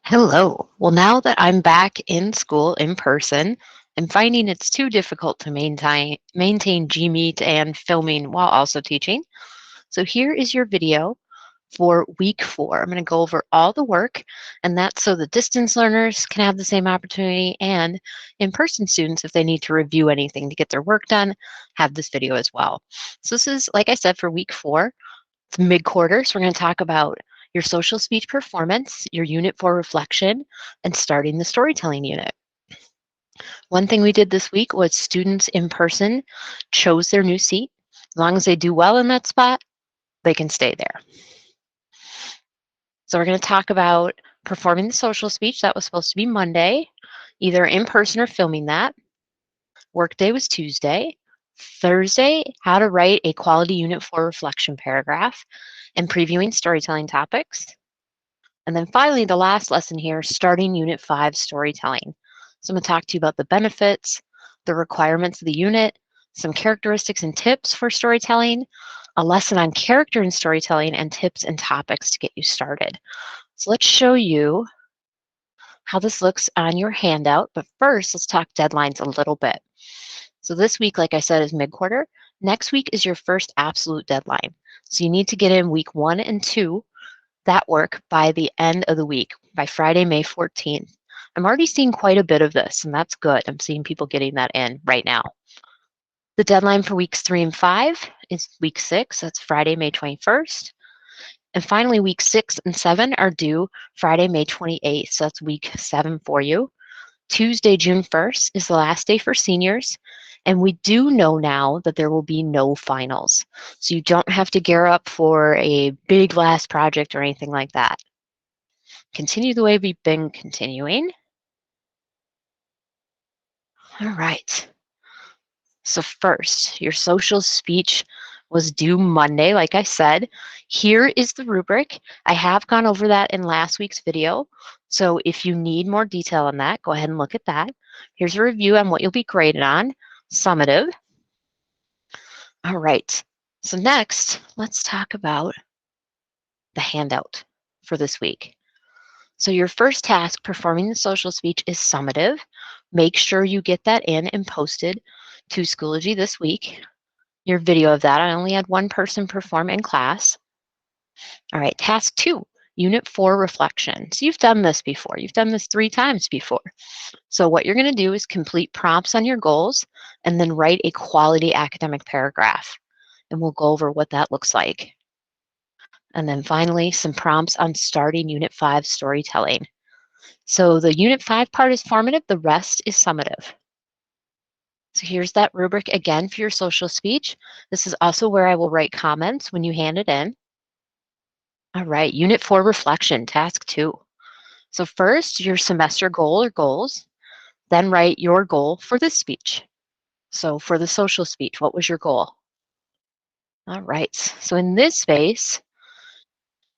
Hello. Well, now that I'm back in school in person, I'm finding it's too difficult to maintain Gmeet and filming while also teaching. So here is your video for week 4. I'm going to go over all the work, and that's so the distance learners can have the same opportunity, and in-person students, if they need to review anything to get their work done, have this video as well. So this is, like I said, for week 4. It's mid-quarter, so we're going to talk about your social speech performance, your unit 4 reflection, and starting the storytelling unit. One thing we did this week was students in person chose their new seat. As long as they do well in that spot, they can stay there. So we're going to talk about performing the social speech. That was supposed to be Monday, either in person or filming that. Workday was Tuesday. Thursday, how to write a quality unit 4 reflection paragraph and previewing storytelling topics. And then finally, the last lesson here, starting Unit 5 storytelling. So I'm going to talk to you about the benefits, the requirements of the unit, some characteristics and tips for storytelling, a lesson on character in storytelling, and tips and topics to get you started. So let's show you how this looks on your handout. But first, let's talk deadlines a little bit. So this week, like I said, is mid-quarter. Next week is your first absolute deadline. So you need to get in week 1 and 2 that work by the end of the week, by Friday, May 14th. I'm already seeing quite a bit of this, and that's good. I'm seeing people getting that in right now. The deadline for weeks 3 and 5 is week 6. That's Friday, May 21st. And finally, week 6 and 7 are due Friday, May 28th. So that's week 7 for you. Tuesday, June 1st is the last day for seniors. And we do know now that there will be no finals. So you don't have to gear up for a big last project or anything like that. Continue the way we've been continuing. All right. So first, your social speech was due Monday, like I said. Here is the rubric. I have gone over that in last week's video. So if you need more detail on that, go ahead and look at that. Here's a review on what you'll be graded on. Summative. All right. So next, let's talk about the handout for this week. So your first task, performing the social speech, is summative. Make sure you get that in and posted to Schoology this week. Your video of that, I only had one person perform in class. All right, task 2, unit 4 reflection. So you've done this before. You've done this 3 times before. So what you're going to do is complete prompts on your goals and then write a quality academic paragraph. And we'll go over what that looks like. And then finally, some prompts on starting Unit 5 storytelling. So the Unit 5 part is formative, the rest is summative. So here's that rubric again for your social speech. This is also where I will write comments when you hand it in. All right, Unit 4 reflection, task 2. So first, your semester goal or goals, then write your goal for this speech. So for the social speech, what was your goal? All right, so in this space,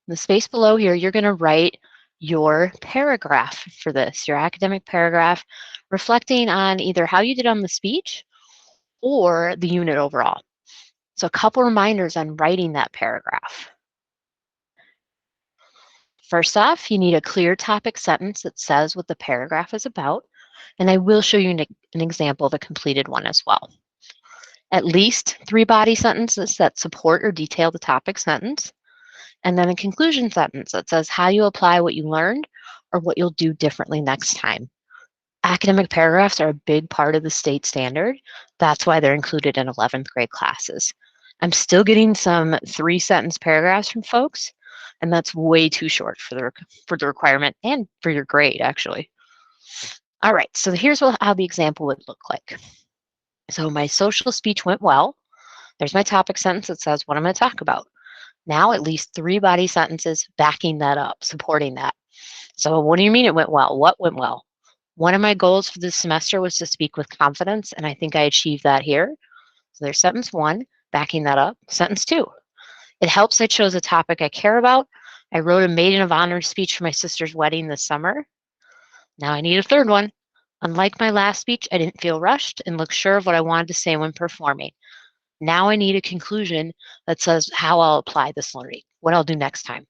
the space below here, you're going to write your paragraph for this, your academic paragraph, reflecting on either how you did on the speech or the unit overall. So a couple reminders on writing that paragraph. First off, you need a clear topic sentence that says what the paragraph is about, and I will show you an example of a completed one as well. At least 3 body sentences that support or detail the topic sentence, and then a conclusion sentence that says how you apply what you learned or what you'll do differently next time. Academic paragraphs are a big part of the state standard. That's why they're included in 11th grade classes. I'm still getting some 3-sentence paragraphs from folks, and that's way too short for the requirement and for your grade, actually. All right, so here's how the example would look like. So my social speech went well. There's my topic sentence that says what I'm going to talk about. Now at least 3 body sentences backing that up, supporting that. So what do you mean it went well? What went well? One of my goals for this semester was to speak with confidence, and I think I achieved that here. So there's sentence 1, backing that up. Sentence 2, it helps I chose a topic I care about. I wrote a maiden of honor speech for my sister's wedding this summer. Now I need a third one. Unlike my last speech, I didn't feel rushed and looked sure of what I wanted to say when performing. Now I need a conclusion that says how I'll apply this learning, what I'll do next time.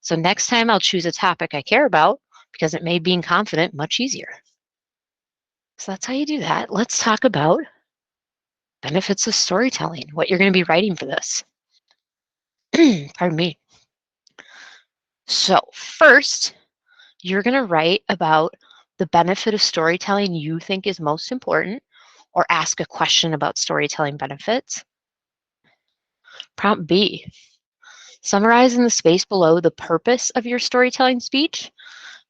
So next time I'll choose a topic I care about because it made being confident much easier. So that's how you do that. Let's talk about benefits of storytelling, what you're going to be writing for this. Pardon me. So, first, you're going to write about the benefit of storytelling you think is most important, or ask a question about storytelling benefits. Prompt B, summarize in the space below the purpose of your storytelling speech,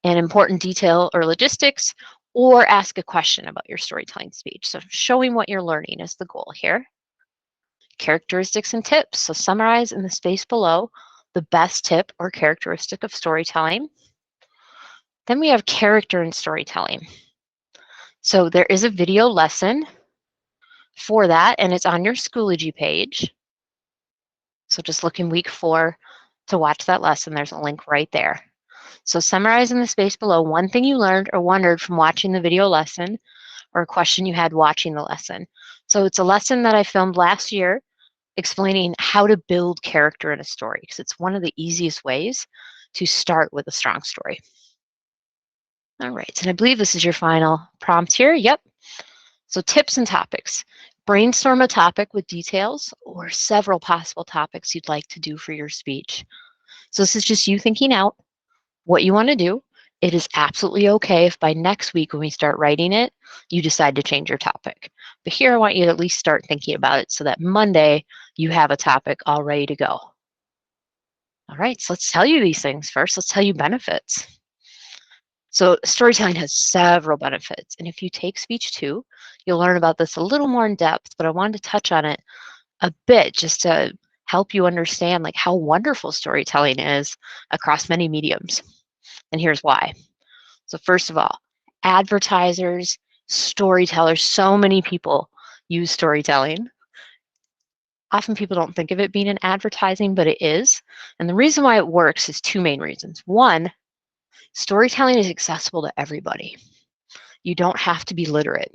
an important detail or logistics, or ask a question about your storytelling speech. So, showing what you're learning is the goal here. Characteristics and tips. So, summarize in the space below the best tip or characteristic of storytelling. Then we have character in storytelling. So there is a video lesson for that, and it's on your Schoology page. So just look in week 4 to watch that lesson. There's a link right there. So summarize in the space below one thing you learned or wondered from watching the video lesson, or a question you had watching the lesson. So it's a lesson that I filmed last year explaining how to build character in a story, because it's one of the easiest ways to start with a strong story. All right, and I believe this is your final prompt here. Yep. So tips and topics. Brainstorm a topic with details or several possible topics you'd like to do for your speech. So this is just you thinking out what you want to do. It is absolutely okay if by next week when we start writing it, you decide to change your topic. But here I want you to at least start thinking about it so that Monday you have a topic all ready to go. All right, so let's tell you these things first. Let's tell you benefits. So storytelling has several benefits. And if you take speech 2, you'll learn about this a little more in depth, but I wanted to touch on it a bit just to help you understand like how wonderful storytelling is across many mediums. And here's why. So first of all, advertisers, storytellers, so many people use storytelling. Often people don't think of it being in advertising, but it is. And the reason why it works is 2 main reasons. One, storytelling is accessible to everybody. You don't have to be literate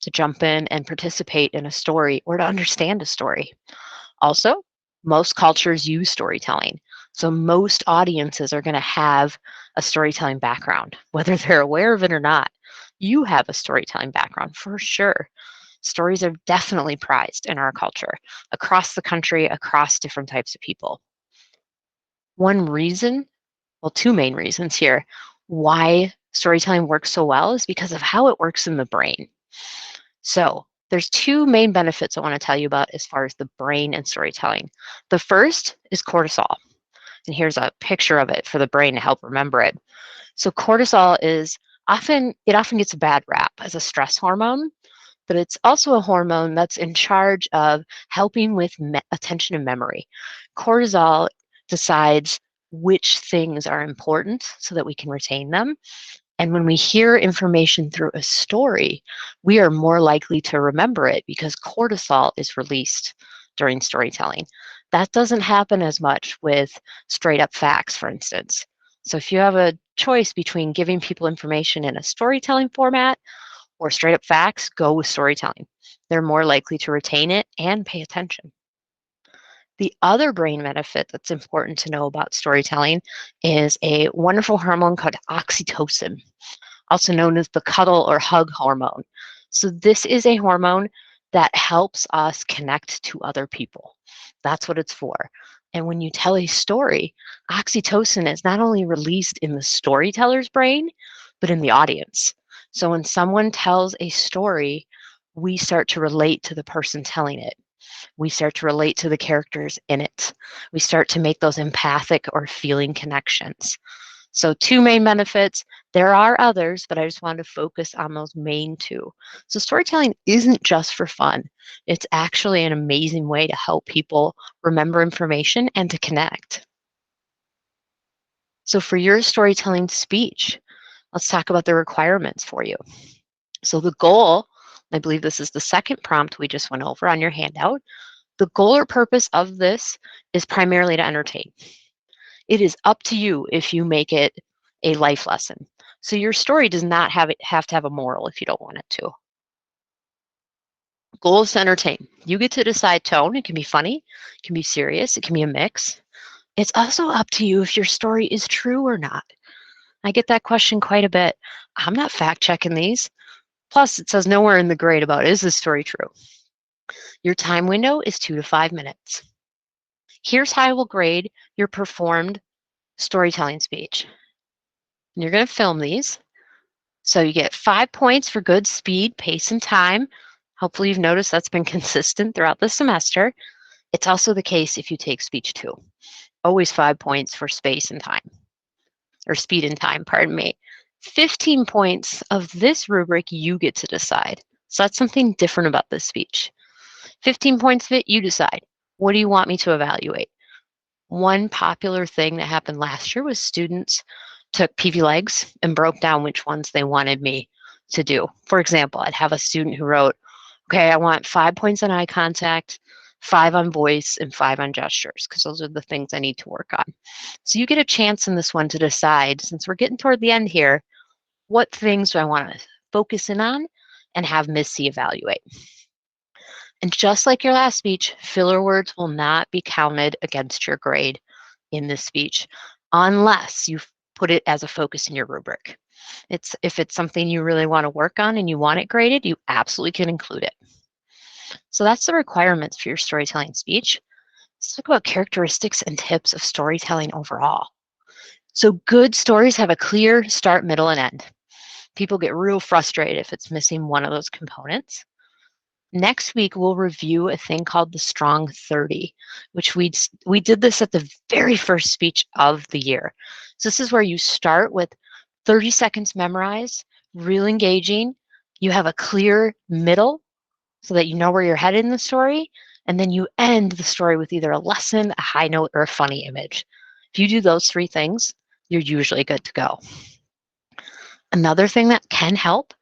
to jump in and participate in a story or to understand a story. Also, most cultures use storytelling. So most audiences are going to have a storytelling background, whether they're aware of it or not. You have a storytelling background for sure. Stories are definitely prized in our culture, across the country, across different types of people. One reason, well, 2 main reasons here, why storytelling works so well is because of how it works in the brain. So there's 2 main benefits I want to tell you about as far as the brain and storytelling. The first is cortisol. And here's a picture of it for the brain to help remember it. So cortisol is often gets a bad rap as a stress hormone, but it's also a hormone that's in charge of helping with attention and memory. Cortisol decides which things are important so that we can retain them. And when we hear information through a story, we are more likely to remember it because cortisol is released during storytelling. That doesn't happen as much with straight up facts, for instance. So if you have a choice between giving people information in a storytelling format or straight up facts, go with storytelling. They're more likely to retain it and pay attention. The other brain benefit that's important to know about storytelling is a wonderful hormone called oxytocin, also known as the cuddle or hug hormone. So this is a hormone that helps us connect to other people. That's what it's for. And when you tell a story, oxytocin is not only released in the storyteller's brain, but in the audience. So when someone tells a story, we start to relate to the person telling it. We start to relate to the characters in it. We start to make those empathic or feeling connections. So 2 main benefits. There are others, but I just wanted to focus on those main 2. So storytelling isn't just for fun. It's actually an amazing way to help people remember information and to connect. So for your storytelling speech, let's talk about the requirements for you. So the goal, I believe this is the second prompt we just went over on your handout. The goal or purpose of this is primarily to entertain. It is up to you if you make it a life lesson. So your story does not have to have a moral if you don't want it to. Goal is to entertain. You get to decide tone. It can be funny, it can be serious, it can be a mix. It's also up to you if your story is true or not. I get that question quite a bit. I'm not fact checking these. Plus, it says nowhere in the grade about is this story true. Your time window is 2 to 5 minutes. Here's how I will grade your performed storytelling speech. And you're going to film these. So you get 5 points for good speed, pace, and time. Hopefully, you've noticed that's been consistent throughout the semester. It's also the case if you take speech 2. Always 5 points for space and time, or speed and time, pardon me. 15 points of this rubric you get to decide. So that's something different about this speech. 15 points of it, you decide. What do you want me to evaluate? One popular thing that happened last year was students took PV legs and broke down which ones they wanted me to do. For example, I'd have a student who wrote, okay, I want 5 points on eye contact, 5 on voice, and 5 on gestures, because those are the things I need to work on. So you get a chance in this one to decide, since we're getting toward the end here, what things do I want to focus in on and have Miss C evaluate. And just like your last speech, filler words will not be counted against your grade in this speech unless you put it as a focus in your rubric. If it's something you really want to work on and you want it graded, you absolutely can include it. So that's the requirements for your storytelling speech. Let's talk about characteristics and tips of storytelling overall. So good stories have a clear start, middle, and end. People get real frustrated if it's missing one of those components. Next week, we'll review a thing called the Strong 30, which we did this at the very first speech of the year. So this is where you start with 30 seconds memorized, real engaging. You have a clear middle so that you know where you're headed in the story. And then you end the story with either a lesson, a high note, or a funny image. If you do those 3 things, you're usually good to go. Another thing that can help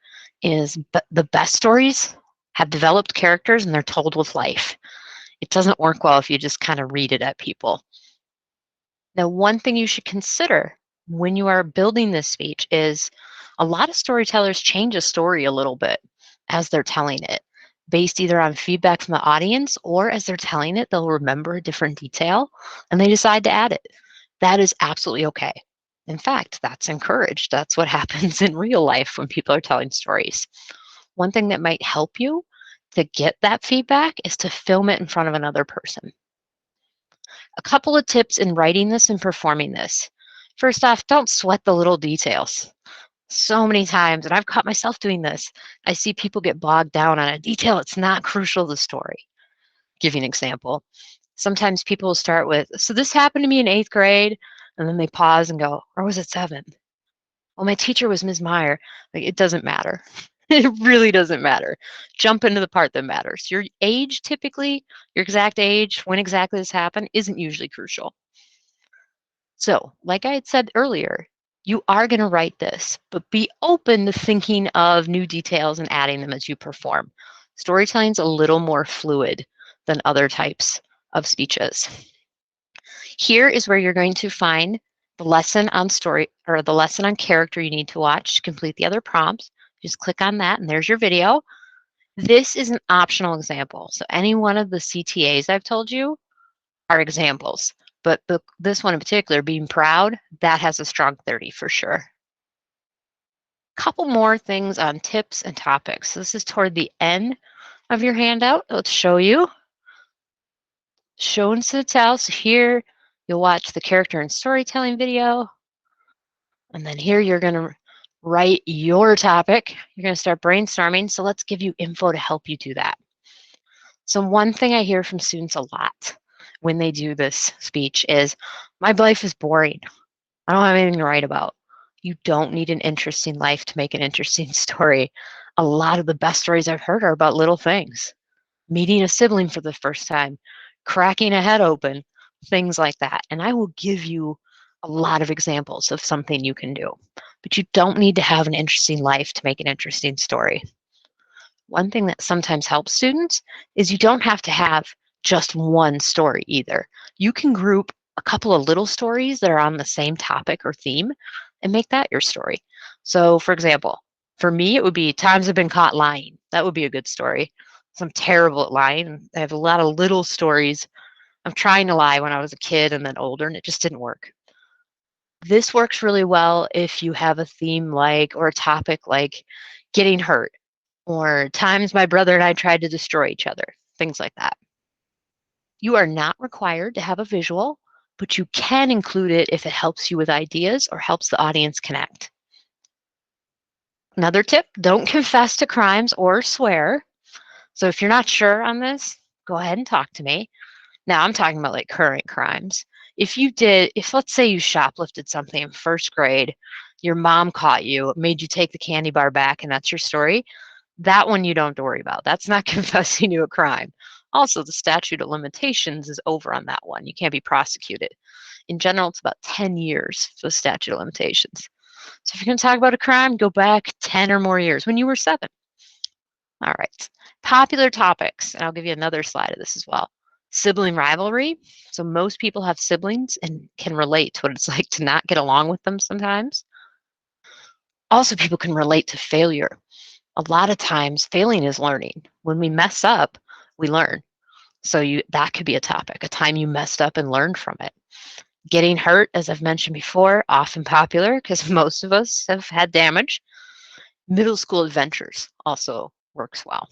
is the best stories have developed characters and they're told with life. It doesn't work well if you just kind of read it at people. Now, one thing you should consider when you are building this speech is a lot of storytellers change a story a little bit as they're telling it, based either on feedback from the audience or as they're telling it, they'll remember a different detail and they decide to add it. That is absolutely okay. In fact, that's encouraged. That's what happens in real life when people are telling stories. One thing that might help you to get that feedback is to film it in front of another person. A couple of tips in writing this and performing this. First off, don't sweat the little details. So many times, and I've caught myself doing this, I see people get bogged down on a detail that's not crucial to the story. Give you an example. Sometimes people will start with, so this happened to me in 8th grade, and then they pause and go, or was it 7th? Well, my teacher was Ms. Meyer. Like, it doesn't matter. It really doesn't matter. Jump into the part that matters. Your age, typically, your exact age, when exactly this happened, isn't usually crucial. So, like I had said earlier, you are going to write this, but be open to thinking of new details and adding them as you perform. Storytelling's a little more fluid than other types of speeches. Here is where you're going to find the lesson on story or the lesson on character you need to watch to complete the other prompts. Just click on that and there's your video. This is an optional example. So any one of the CTAs I've told you are examples, but this one in particular, being proud, that has a strong 30 for sure. Couple more things on tips and topics. This is toward the end of your handout. Let's show you. Show and tell. So here you'll watch the character and storytelling video. And then here you're going to write your topic. You're going to start brainstorming. So let's give you info to help you do that. So one thing I hear from students a lot when they do this speech is, my life is boring. I don't have anything to write about. You don't need an interesting life to make an interesting story. A lot of the best stories I've heard are about little things. Meeting a sibling for the first time, cracking a head open, things like that. And I will give you a lot of examples of something you can do. But you don't need to have an interesting life to make an interesting story. One thing that sometimes helps students is you don't have to have just one story either. You can group a couple of little stories that are on the same topic or theme and make that your story. So, for example, for me, it would be times I've been caught lying. That would be a good story. So I'm terrible at lying. I have a lot of little stories. I'm trying to lie when I was a kid and then older, and it just didn't work. This works really well if you have a theme like, or a topic like getting hurt, or times my brother and I tried to destroy each other, things like that. You are not required to have a visual, but you can include it if it helps you with ideas or helps the audience connect. Another tip, don't confess to crimes or swear. So if you're not sure on this, go ahead and talk to me. Now I'm talking about like current crimes. If let's say you shoplifted something in first grade, your mom caught you, made you take the candy bar back, and that's your story, that one you don't have to worry about. That's not confessing to a crime. Also, the statute of limitations is over on that one. You can't be prosecuted. In general, it's about 10 years for the statute of limitations. So if you're going to talk about a crime, go back 10 or more years when you were 7. All right. Popular topics, and I'll give you another slide of this as well. Sibling rivalry. So most people have siblings and can relate to what it's like to not get along with them sometimes. Also, people can relate to failure. A lot of times, failing is learning. When we mess up, we learn. So that could be a topic, a time you messed up and learned from it. Getting hurt, as I've mentioned before, often popular because most of us have had damage. Middle school adventures also works well.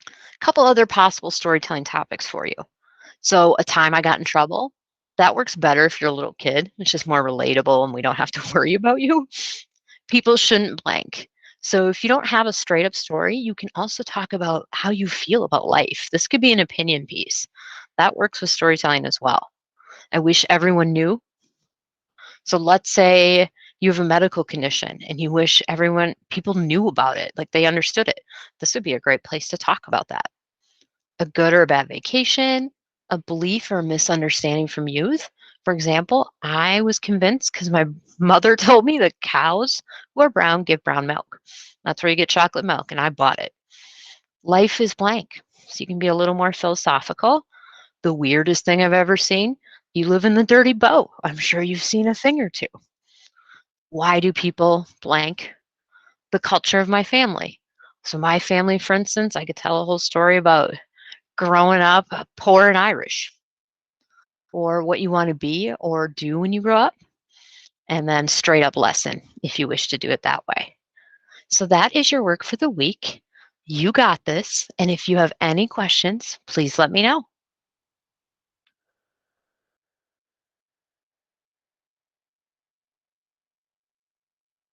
A couple other possible storytelling topics for you. So a time I got in trouble, that works better if you're a little kid. It's just more relatable and we don't have to worry about you. People shouldn't blank. So if you don't have a straight up story, you can also talk about how you feel about life. This could be an opinion piece. That works with storytelling as well. I wish everyone knew. So let's say you have a medical condition and you wish people knew about it, like they understood it. This would be a great place to talk about that. A good or a bad vacation, a belief or a misunderstanding from youth. For example, I was convinced because my mother told me that cows who are brown give brown milk. That's where you get chocolate milk, and I bought it. Life is blank. So you can be a little more philosophical. The weirdest thing I've ever seen, you live in the dirty boat. I'm sure you've seen a thing or two. Why do people blank? The culture of my family. So my family, for instance, I could tell a whole story about growing up poor and Irish, or what you want to be or do when you grow up, and then straight up lesson if you wish to do it that way. So that is your work for the week. You got this. And if you have any questions, please let me know.